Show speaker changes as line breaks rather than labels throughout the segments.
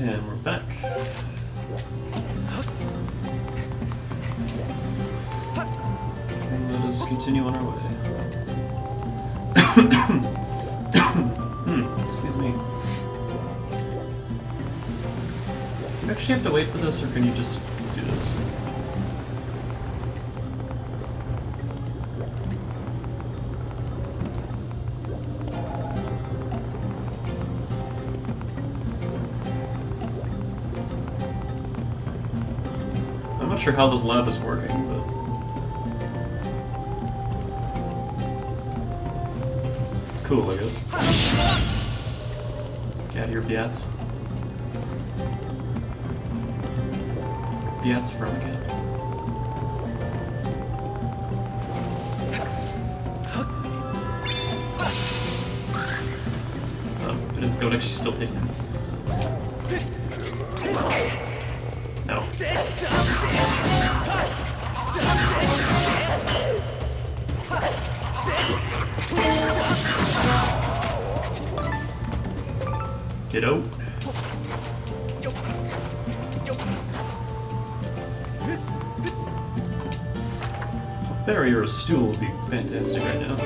And we're back. And let us continue on our way. Excuse me. Do you actually have to wait for this, or can you just do this? I'm not sure how this lab is working, but... it's cool, I guess. Get out of your biats. Biats from again. Oh, I didn't think I would actually still hit him. No. Get out. A ferry or a stool would be fantastic right now.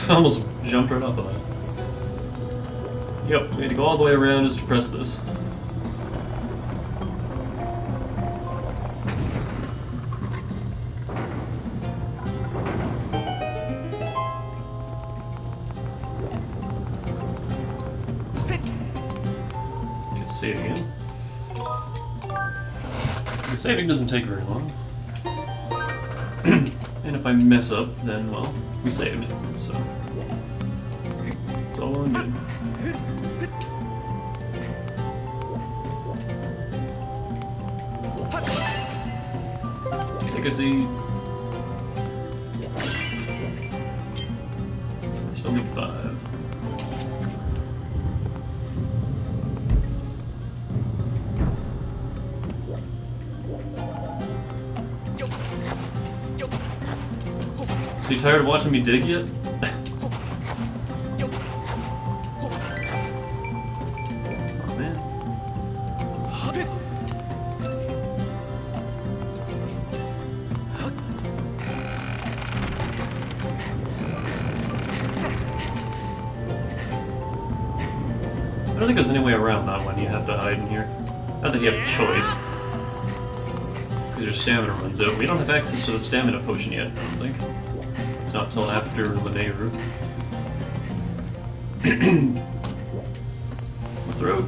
Almost jumped right off of that. Yep, we need to go all the way around just to press this. Okay, save again. Okay, saving doesn't take very long. And if I mess up, then, well, we saved, so it's all well and good. Take a seat. I still need 5. So you tired of watching me dig yet? Oh man. I don't think there's any way around that one. You have to hide in here. Not that you have a choice. Because your stamina runs out. We don't have access to the stamina potion yet, I don't think. It's not till after Lanayru. The throat.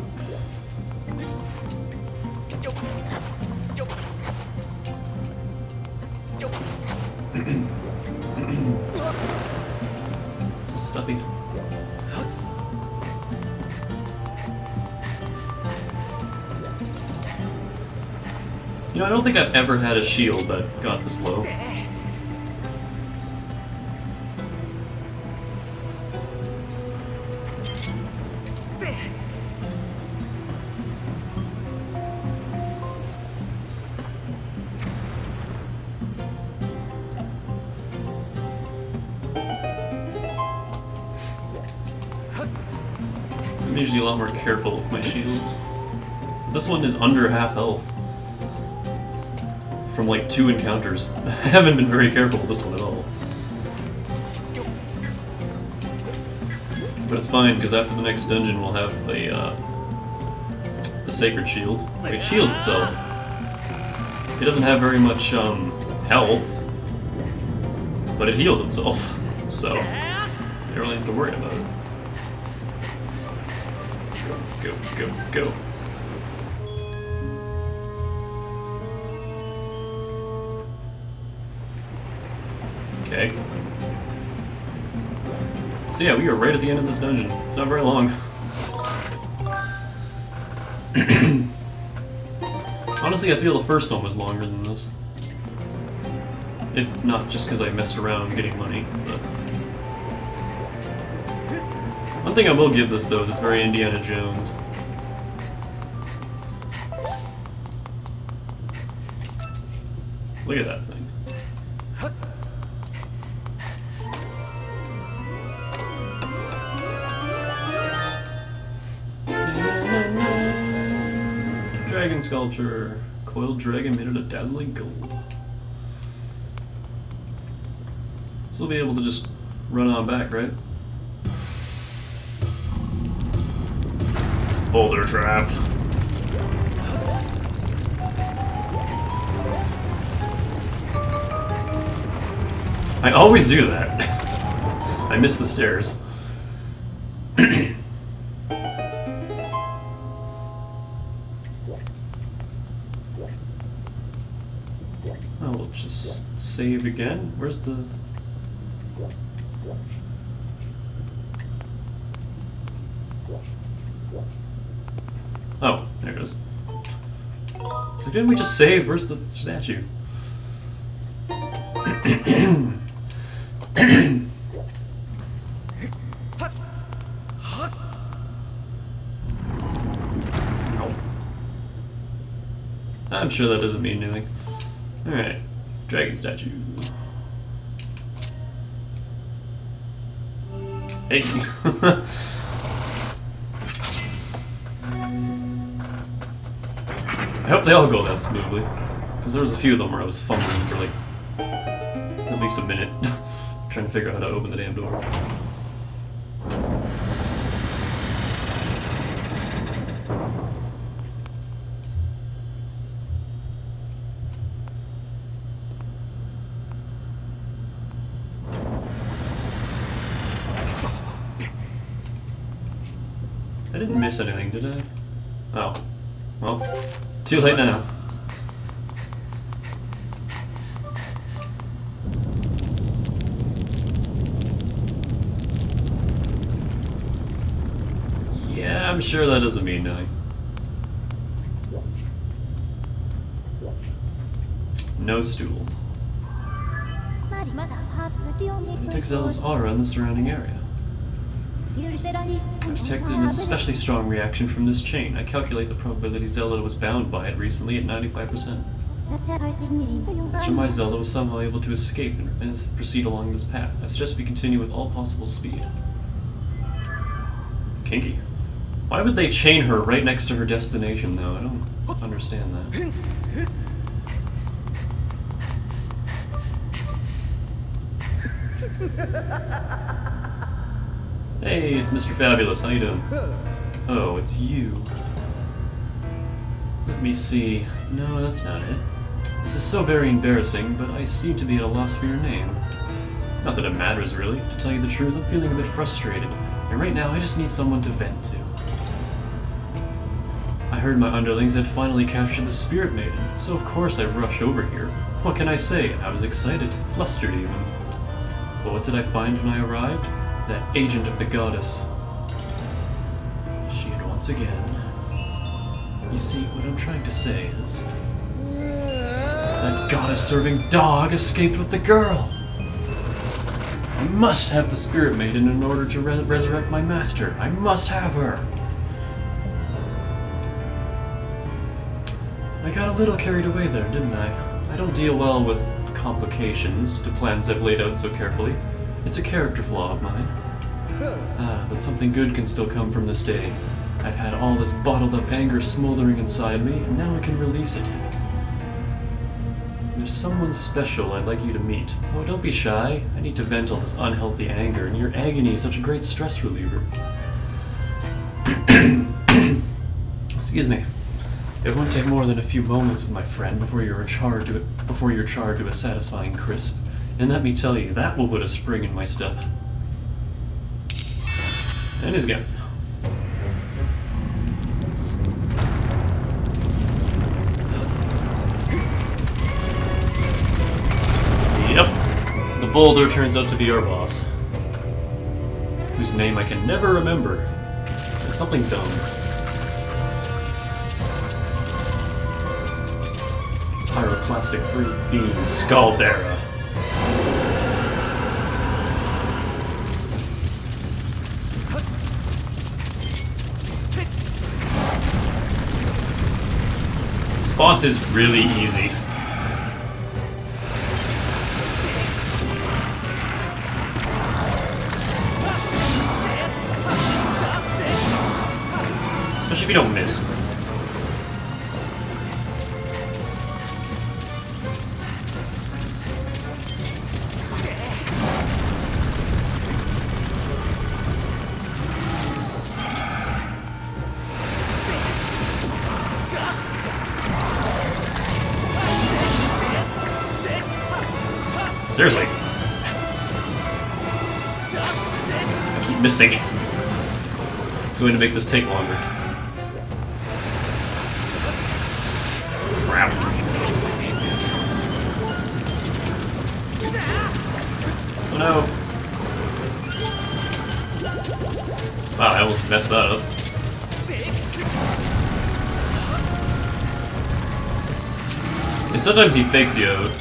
It's stuffy. You know, I don't think I've ever had a shield that got this low. I'm usually a lot more careful with my shields. This one is under half health. From like 2 encounters. I haven't been very careful with this one at all. But it's fine, because after the next dungeon we'll have the Sacred Shield. It heals itself. It doesn't have very much health, but it heals itself. So, you don't really have to worry about it. Go, go, go. Okay. So yeah, we are right at the end of this dungeon. It's not very long. Honestly, I feel the first one was longer than this. If not just because I messed around getting money, but... One thing I will give this, though, is it's very Indiana Jones. Look at that thing. dragon sculpture. Coiled dragon made out of dazzling gold. So we'll be able to just run on back, right? Boulder trap. I always do that. I miss the stairs. I'll just save again. Where's the... Oh, there it is. So didn't we just save? Where's the statue? No. I'm sure that doesn't mean anything. Alright, dragon statue. Hey! I hope they all go that smoothly, because there was a few of them where I was fumbling for like at least a minute, trying to figure out how to open the damn door. I didn't miss anything, did I? Oh. Well, too late now. Yeah, I'm sure that doesn't mean nothing. No stool. Detect Zelda's aura in the surrounding area. I detected an especially strong reaction from this chain. I calculate the probability Zelda was bound by it recently at 95%. I surmise Zelda was somehow able to escape and proceed along this path. I suggest we continue with all possible speed. Kinky. Why would they chain her right next to her destination, though? I don't understand that. Hey, it's Mr. Fabulous. How you doing? Oh, it's you. Let me see. No, that's not it. This is so very embarrassing, but I seem to be at a loss for your name. Not that it matters, really. To tell you the truth, I'm feeling a bit frustrated, and right now I just need someone to vent to. I heard my underlings had finally captured the Spirit Maiden, so of course I rushed over here. What can I say? I was excited, flustered even. But what did I find when I arrived? That agent of the goddess. She had once again. You see, what I'm trying to say is... that goddess-serving dog escaped with the girl! I must have the Spirit Maiden in order to resurrect my master. I must have her! I got a little carried away there, didn't I? I don't deal well with complications to plans I've laid out so carefully. It's a character flaw of mine. But something good can still come from this day. I've had all this bottled up anger smoldering inside me, and now I can release it. There's someone special I'd like you to meet. Oh, don't be shy. I need to vent all this unhealthy anger, and your agony is such a great stress reliever. Excuse me. It won't take more than a few moments with my friend before you're charged to a satisfying crisp. And let me tell you, that will put a spring in my step. And he's gone. Yep. The boulder turns out to be our boss. Whose name I can never remember. It's something dumb. Pyroclastic fiend Scaldera. This boss is really easy. Especially if you don't miss. Seriously. I keep missing. It's going to make this take longer. Crap. Oh no. Wow, I almost messed that up. And sometimes he fakes you out.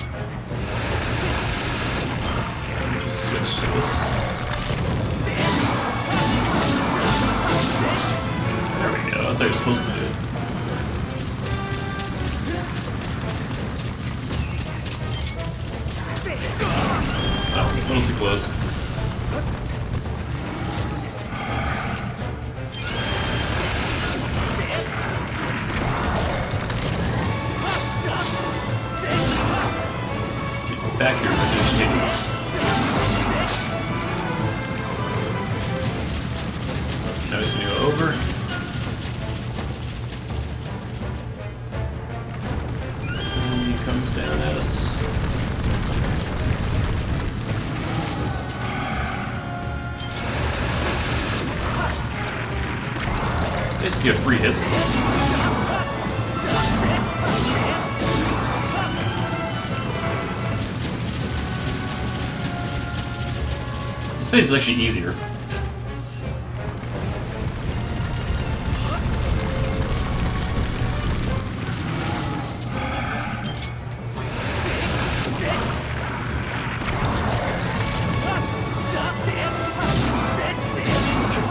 Let me just switch to this. There we go, that's how you're supposed to do it. Oh, a little too close. Back here, now he's gonna go over. And he comes down at us. Basically a free hit. This phase is actually easier.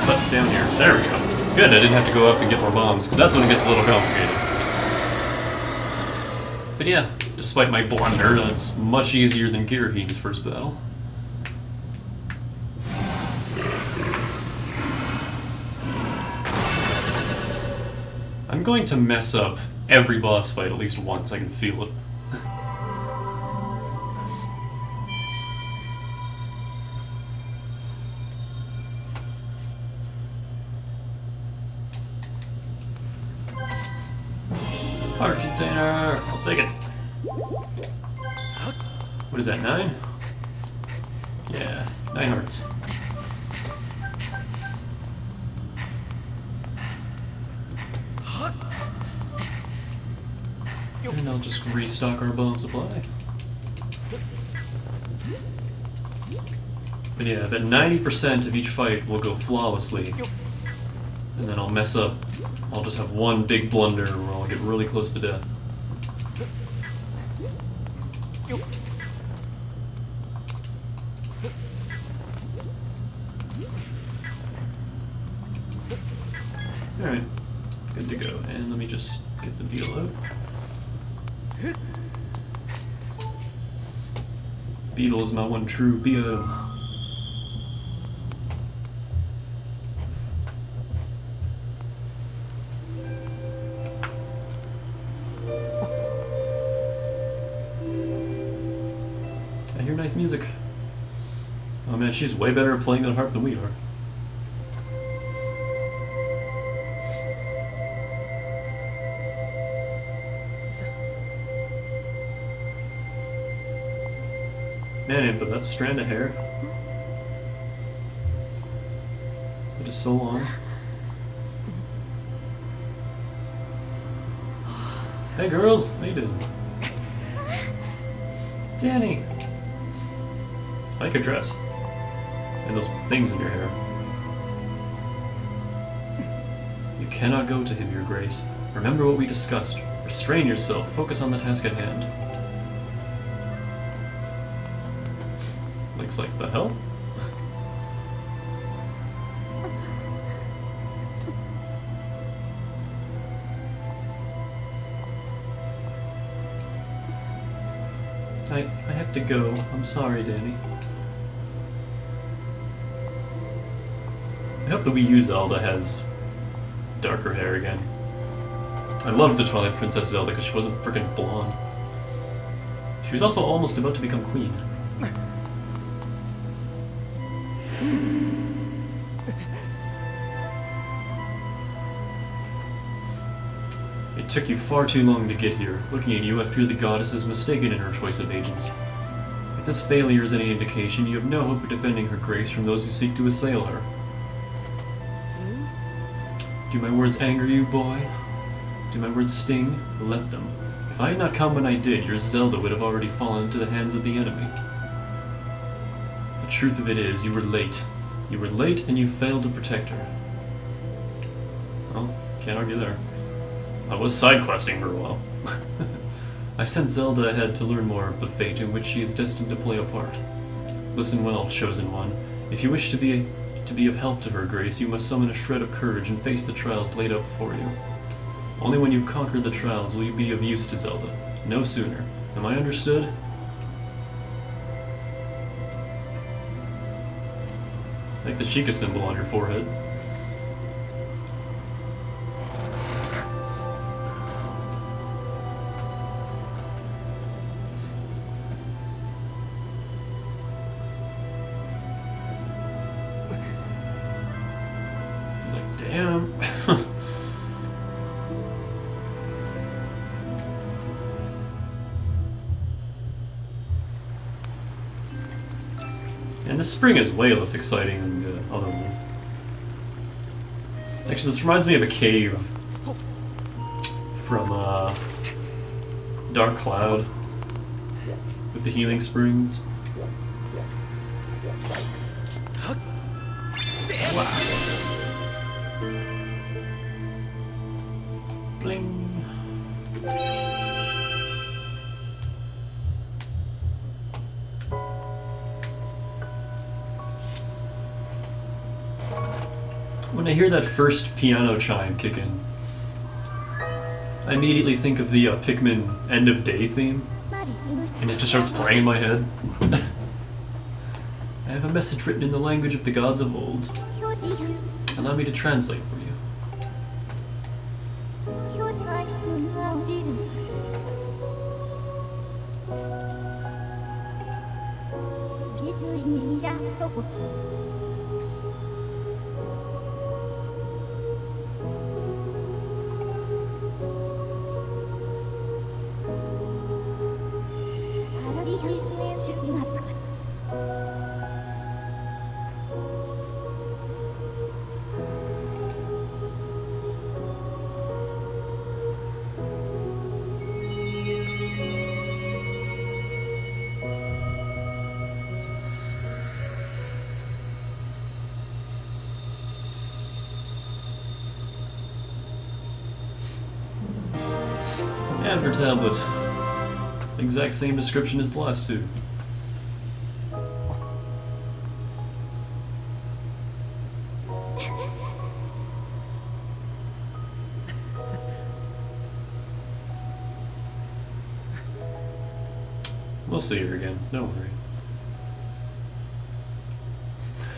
Put down here. There we go. Good, I didn't have to go up and get more bombs, because that's when it gets a little complicated. But yeah, despite my blunder, that's much easier than Girahim's first battle. I'm going to mess up every boss fight at least once, I can feel it. Heart container! I'll take it. What is that, 9? Yeah, 9 hearts. And I'll just restock our bomb supply. But yeah, that 90% of each fight will go flawlessly. And then I'll mess up. I'll just have one big blunder where I'll get really close to death. Alright, good to go. And let me just get the beetle out. Beetle is my one true BO. I hear nice music. Oh man, she's way better at playing the harp than we are. Man, but that strand of hair. That is so long. Hey girls, how you doing? Danny! I like your dress. And those things in your hair. You cannot go to him, Your Grace. Remember what we discussed. Restrain yourself. Focus on the task at hand. Looks like the hell? I have to go. I'm sorry, Danny. I hope the Wii U Zelda has darker hair again. I loved the Twilight Princess Zelda because she wasn't freaking blonde. She was also almost about to become queen. It took you far too long to get here. Looking at you, I fear the goddess is mistaken in her choice of agents. If this failure is any indication, you have no hope of defending her grace from those who seek to assail her. Do my words anger you, boy? Do my words sting? Let them. If I had not come when I did, your Zelda would have already fallen into the hands of the enemy. The truth of it is, you were late. You were late and you failed to protect her. Well, can't argue there. I was side-questing for a while. I sent Zelda ahead to learn more of the fate in which she is destined to play a part. Listen well, Chosen One. If you wish to be of help to her, Grace, you must summon a shred of courage and face the trials laid out before you. Only when you've conquered the trials will you be of use to Zelda. No sooner. Am I understood? Like the Sheikah symbol on your forehead. He's like, damn. And this spring is way less exciting than the other one. Actually, this reminds me of a cave from Dark Cloud with the healing springs. Wow. Bling. When I hear that first piano chime kick in, I immediately think of the Pikmin End of Day theme, and it just starts playing in my head. I have a message written in the language of the gods of old. Allow me to translate for you. Adver tablet. Exact same description as the last two. We'll see her again, don't worry.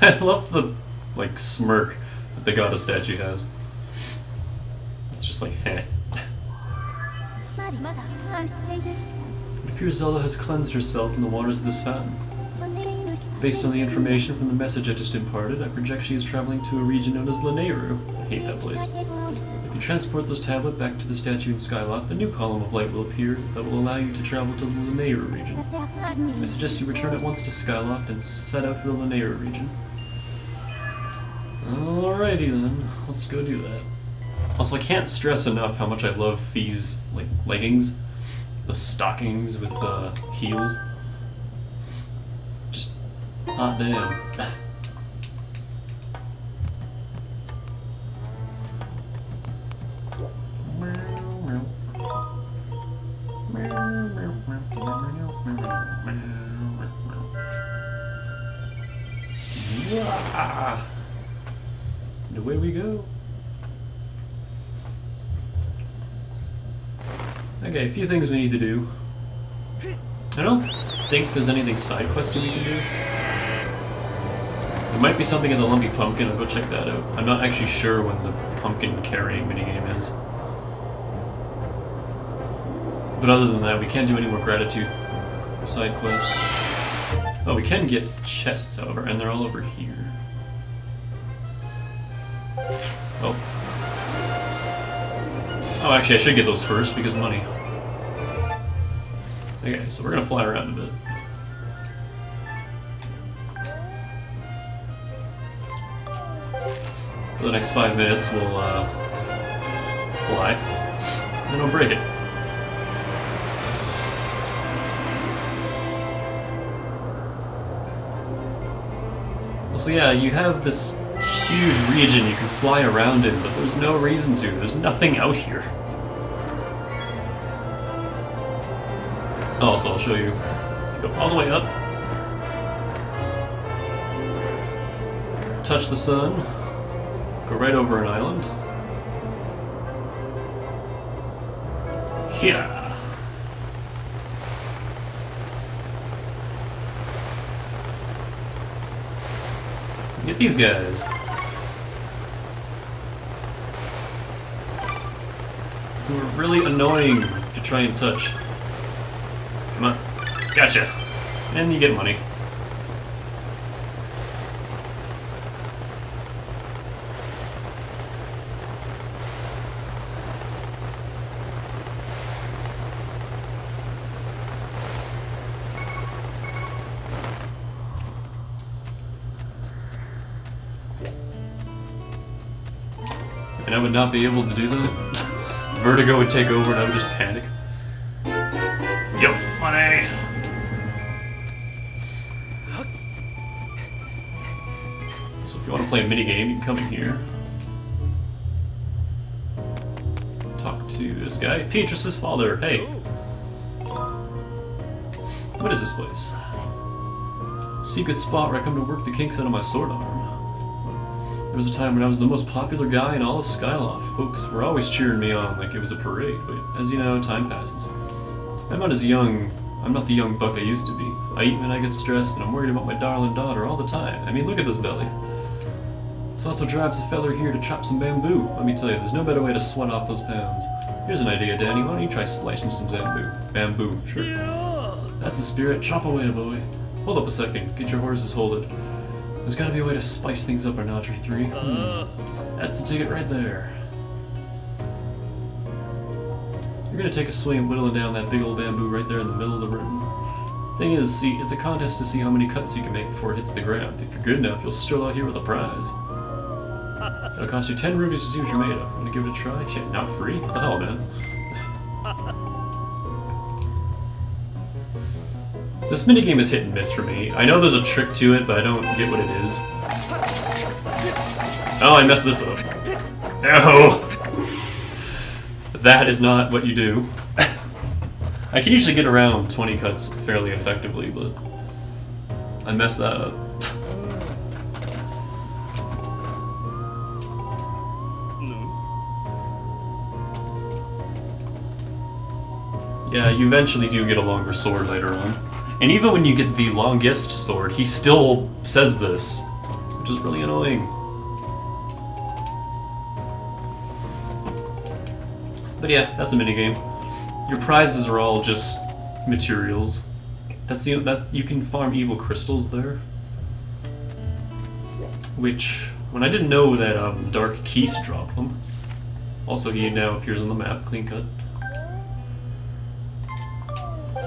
I love the, like, smirk that the goddess statue has. It's just like, heh. It appears Zelda has cleansed herself in the waters of this fountain. Based on the information from the message I just imparted, I project she is traveling to a region known as Lanayru. I hate that place. If you transport this tablet back to the statue in Skyloft, a new column of light will appear that will allow you to travel to the Lanayru region. I suggest you return at once to Skyloft and set out for the Lanayru region. Alrighty then, let's go do that. Also, I can't stress enough how much I love Fi's, like, leggings. The stockings with heels. Just hot damn. And away we go. Okay, a few things we need to do. I don't think there's anything side questy we can do. There might be something in the Lumpy Pumpkin, I'll go check that out. I'm not actually sure when the pumpkin carrying minigame is. But other than that, we can't do any more gratitude side quests. Oh, we can get chests, however, and they're all over here. Oh. Oh, actually, I should get those first, because money. Okay, so we're gonna fly around a bit. For the next 5 minutes, we'll fly, and then I'll break it. So yeah, you have this huge region you can fly around in, but there's no reason to. There's nothing out here. Also, I'll show you. If you go all the way up, touch the sun, go right over an island. Yeah. Get these guys. Who are really annoying to try and touch. Come on. Gotcha. And you get money. And I would not be able to do that. Vertigo would take over and I would just panic. Yep, money! So if you want to play a minigame, you can come in here. Talk to this guy. Beatrice's father. Hey. What is this place? Secret spot where I come to work the kinks out of my sword arm. There was a time when I was the most popular guy in all of Skyloft. Folks were always cheering me on like it was a parade, but as you know, time passes. I'm not the young buck I used to be. I eat when I get stressed, and I'm worried about my darling daughter all the time. I mean, look at this belly. So that's what drives a feller here to chop some bamboo. Let me tell you, there's no better way to sweat off those pounds. Here's an idea, Danny. Why don't you try slicing some bamboo? Sure. That's the spirit. Chop away, boy. Hold up a second. Get your horses holded. There's gotta be a way to spice things up a notch or three. That's the ticket right there. You're gonna take a swing at whittling down that big old bamboo right there in the middle of the room. Thing is, see, it's a contest to see how many cuts you can make before it hits the ground. If you're good enough, you'll stroll out here with a prize. It'll cost you 10 rubies to see what you're made of. Wanna give it a try? Shit, not free? What the hell, man? This minigame is hit and miss for me. I know there's a trick to it, but I don't get what it is. Oh, I messed this up. No! That is not what you do. I can usually get around 20 cuts fairly effectively, but I messed that up. Yeah, you eventually do get a longer sword later on. And even when you get the longest sword, he still says this, which is really annoying. But yeah, that's a minigame. Your prizes are all just materials. That you can farm evil crystals there. Which, when I didn't know that Dark Keist dropped them. Also, he now appears on the map, clean cut.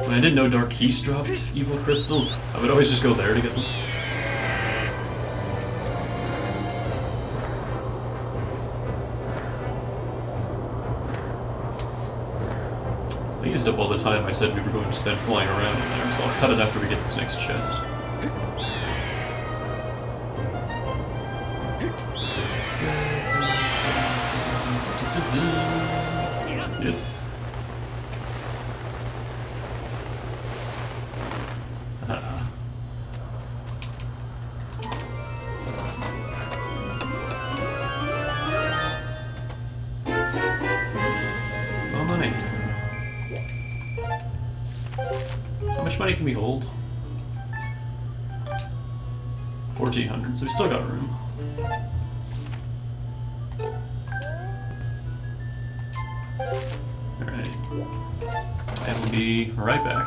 When I didn't know Dark Keist dropped evil crystals, I would always just go there to get them. I used up all the time I said we were going to spend flying around in there, so I'll cut it after we get this next chest. Yep. More money. How much money can we hold? 1,400, so we still got room. Alright. And we'll be right back.